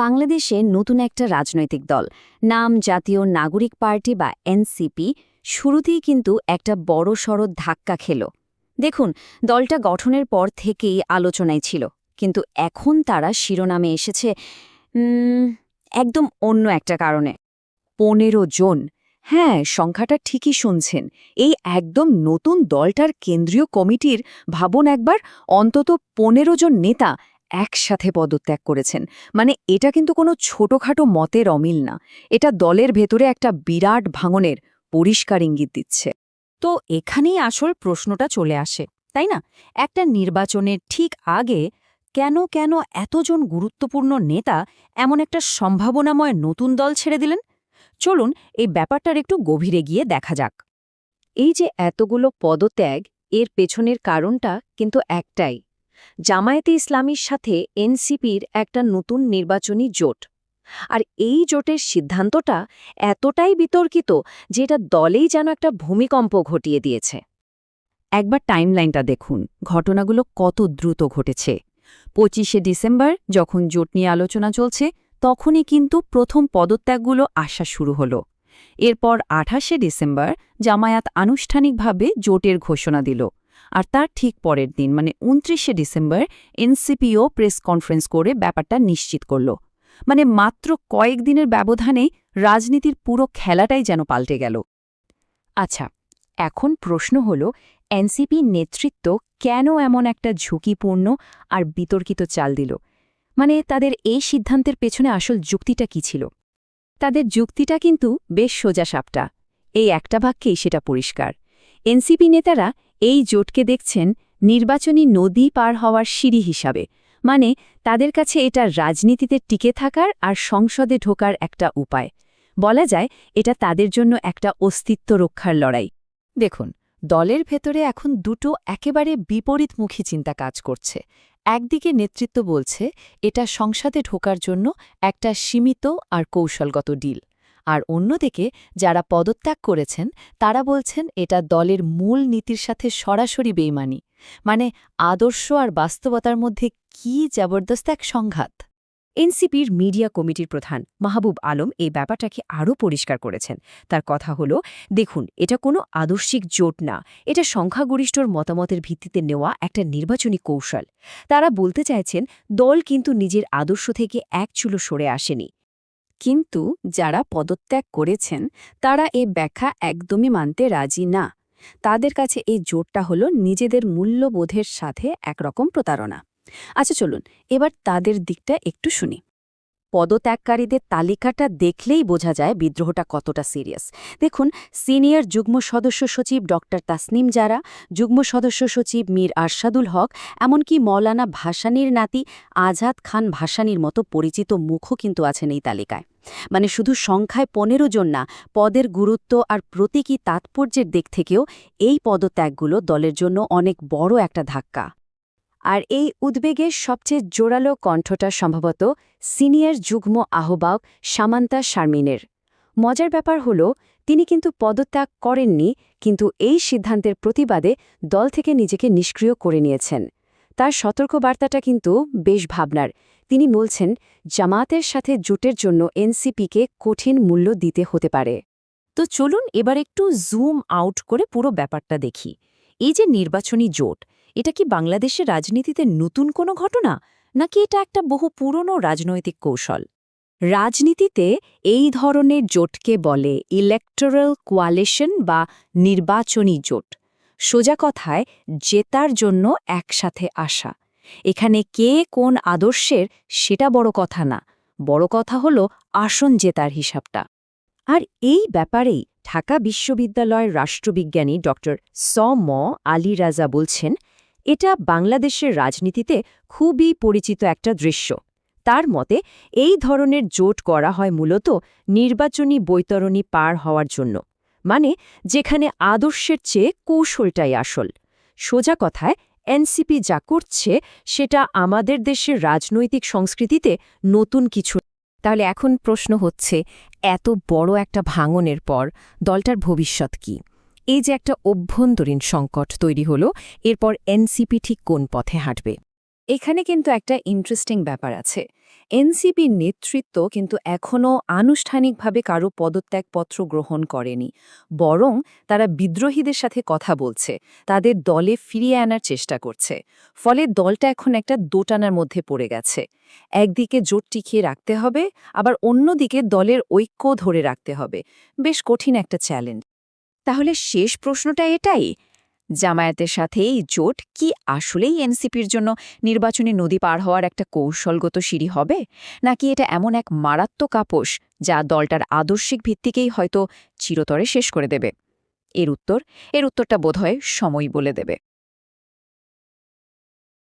বাংলাদেশে নতুন একটা রাজনৈতিক দল নাম জাতীয় নাগরিক পার্টি বা এনসিপি শুরুতেই কিন্তু একটা বড়সড় ধাক্কা খেল। দেখুন, দলটা গঠনের পর থেকেই আলোচনায় ছিল, কিন্তু এখন তারা শিরোনামে এসেছে একদম অন্য একটা কারণে। ১৫ জন। হ্যাঁ, সংখ্যাটা ঠিকই শুনছেন। এই একদম নতুন দলটার কেন্দ্রীয় কমিটির ভাবুন একবার, অন্তত ১৫ জন নেতা একসাথে পদত্যাগ করেছেন। মানে এটা কিন্তু কোনো ছোটখাটো মতের অমিল না, এটা দলের ভেতরে একটা বিরাট ভাঙনের পরিষ্কার ইঙ্গিত দিচ্ছে। তো এখানেই আসল প্রশ্নটা চলে আসে, তাই না? একটা নির্বাচনের ঠিক আগে কেন এতজন গুরুত্বপূর্ণ নেতা এমন একটা সম্ভাবনাময় নতুন দল ছেড়ে দিলেন? চলুন এই ব্যাপারটার একটু গভীরে গিয়ে দেখা যাক। এই যে এতগুলো পদত্যাগ, এর পেছনের কারণটা কিন্তু একটাই। জামায়াতে ইসলামীর সাথে এনসিপির একটা নতুন নির্বাচনী জোট। আর এই জোটের সিদ্ধান্তটা এতটাই বিতর্কিত যে এটা দলেই যেন একটা ভূমিকম্প ঘটিয়ে দিয়েছে। একবার টাইমলাইনটা দেখুন, ঘটনাগুলো কত দ্রুত ঘটেছে। ২৫শে ডিসেম্বর যখন জোট নিয়ে আলোচনা চলছে, তখনই কিন্তু প্রথম পদত্যাগগুলো আসা শুরু হলো। এরপর ২৮শে ডিসেম্বর জামায়াত আনুষ্ঠানিকভাবে জোটের ঘোষণা দিল। আর তার ঠিক পরের দিন মানে ২৯শে ডিসেম্বর এনসিপিও প্রেস কনফারেন্স করে ব্যাপারটা নিশ্চিত করল। মানে মাত্র কয়েকদিনের ব্যবধানে রাজনীতির পুরো খেলাটাই যেন পাল্টে গেল। আচ্ছা, এখন প্রশ্ন হল, এনসিপি নেতৃত্ব কেন এমন একটা ঝুঁকিপূর্ণ আর বিতর্কিত চাল দিল? মানে তাদের এই সিদ্ধান্তের পেছনে আসল যুক্তিটা কি ছিল? তাদের যুক্তিটা কিন্তু বেশ সোজাসাপটা। এই একটা বাক্যেই সেটা পরিষ্কার। এনসিপি নেতারা এই জোটকে দেখছেন নির্বাচনী নদী পার হওয়ার সিঁড়ি হিসাবে। মানে তাদের কাছে এটা রাজনীতিতে টিকে থাকার আর সংসদে ঢোকার একটা উপায়। বলা যায় এটা তাদের জন্য একটা অস্তিত্ব রক্ষার লড়াই। দেখুন, দলের ভেতরে এখন দুটো একেবারে বিপরীতমুখী চিন্তা কাজ করছে। একদিকে নেতৃত্ব বলছে এটা সংসদে ঢোকার জন্য একটা সীমিত আর কৌশলগত ডিল, আর অন্যদিকে যারা পদত্যাগ করেছেন তারা বলছেন এটা দলের মূল নীতির সাথে সরাসরি বেইমানি। মানে আদর্শ আর বাস্তবতার মধ্যে কি জবরদস্ত এক সংঘাত। এনসিপির মিডিয়া কমিটির প্রধান মাহবুব আলম এই ব্যাপারটাকে আরও পরিষ্কার করেছেন। তার কথা হলো, দেখুন, এটা কোনো আদর্শিক জোট না, এটা সংখ্যাগরিষ্ঠর মতামতের ভিত্তিতে নেওয়া একটা নির্বাচনী কৌশল। তারা বলতে চাইছেন দল কিন্তু নিজের আদর্শ থেকে এক চুলো সরে আসেনি। কিন্তু যারা পদত্যাগ করেছেন তারা এই ব্যাখ্যা একদমই মানতে রাজি না। তাদের কাছে এই জোটটা হলো নিজেদের মূল্যবোধের সাথে একরকম প্রতারণা। আচ্ছা, চলুন এবার তাদের দিকটা একটু শুনি। পদত্যাগকারীদের তালিকাটা দেখলেই বোঝা যায় বিদ্রোহটা কতটা সিরিয়াস। দেখুন, সিনিয়র যুগ্ম সদস্য সচিব ডক্টর তাসনিম জারা, যুগ্ম সদস্য সচিব মীর আরশাদুল হক, এমনকি মৌলানা ভাসানীর নাতি আজাদ খান ভাসানীর মতো পরিচিত মুখও কিন্তু আছেন এই তালিকায়। মানে শুধু সংখ্যায় ১৫ জন না, পদের গুরুত্ব আর প্রতীকী তাৎপর্যের দিক থেকেও এই পদত্যাগগুলো দলের জন্য অনেক বড় একটা ধাক্কা। আর এই উদ্বেগের সবচেয়ে জোরালো কণ্ঠটা সম্ভবত সিনিয়র যুগ্ম আহ্বায়ক সামান্তা শারমিনের। মজার ব্যাপার হল, তিনি কিন্তু পদত্যাগ করেননি, কিন্তু এই সিদ্ধান্তের প্রতিবাদে দল থেকে নিজেকে নিষ্ক্রিয় করে নিয়েছেন। তার সতর্কবার্তাটা কিন্তু বেশ ভাবনার। তিনি বলছেন জামায়াতের সাথে জোটের জন্য এনসিপিকে কঠিন মূল্য দিতে হতে পারে। তো চলুন এবার একটু জুম আউট করে পুরো ব্যাপারটা দেখি। এই যে নির্বাচনী জোট, এটা কি বাংলাদেশের রাজনীতিতে নতুন কোনো ঘটনা, নাকি এটা একটা বহু পুরনো রাজনৈতিক কৌশল? রাজনীতিতে এই ধরনের জোটকে বলে ইলেকটোরাল কোয়ালিশন বা নির্বাচনী জোট। সোজা কথায় জেতার জন্য একসাথে আসা। এখানে কে কোন আদর্শের সেটা বড় কথা না, বড় কথা হলো আসন জেতার হিসাবটা। আর এই ব্যাপারেই ঢাকা বিশ্ববিদ্যালয়ের রাষ্ট্রবিজ্ঞানী ড. স.ম. আলী রাজা বলছেন, এটা বাংলাদেশের রাজনীতিতে খুবই পরিচিত একটা দৃশ্য। তার মতে এই ধরনের জোট করা হয় মূলত নির্বাচনী বৈতরণী পার হওয়ার জন্য, মানে যেখানে আদর্শের চেয়ে কৌশলটাই আসল। সোজা কথায় এনসিপি যা করছে সেটা আমাদের দেশের রাজনৈতিক সংস্কৃতিতে নতুন কিছু। তাহলে এখন প্রশ্ন হচ্ছে, এত বড় একটা ভাঙনের পর দলটার ভবিষ্যৎ কি? এই যে একটা অভ্যন্তরীণ সংকট তৈরি হলো, এরপর এনসিপি ঠিক কোন পথে হাঁটবে? এখানে কিন্তু একটা ইন্টারেস্টিং ব্যাপার আছে। এনসিপির নেতৃত্ব কিন্তু এখনও আনুষ্ঠানিকভাবে কারো পদত্যাগপত্র গ্রহণ করেনি, বরং তারা বিদ্রোহীদের সাথে কথা বলছে, তাদের দলে ফিরিয়ে আনার চেষ্টা করছে। ফলে দলটা এখন একটা দোটানার মধ্যে পড়ে গেছে। একদিকে জোট টিকিয়ে রাখতে হবে, আবার অন্যদিকে দলের ঐক্য ধরে রাখতে হবে। বেশ কঠিন একটা চ্যালেঞ্জ। তাহলে শেষ প্রশ্নটা এটাই, জামায়াতের সাথে এই জোট কি আসলেই এনসিপির জন্য নির্বাচনী নদী পার হওয়ার একটা কৌশলগত সিঁড়ি হবে, নাকি এটা এমন এক মারাত্মক আপোষ যা দলটার আদর্শিক ভিত্তিকেই হয়তো চিরতরে শেষ করে দেবে? এর উত্তরটা বোধহয় সময় বলে দেবে।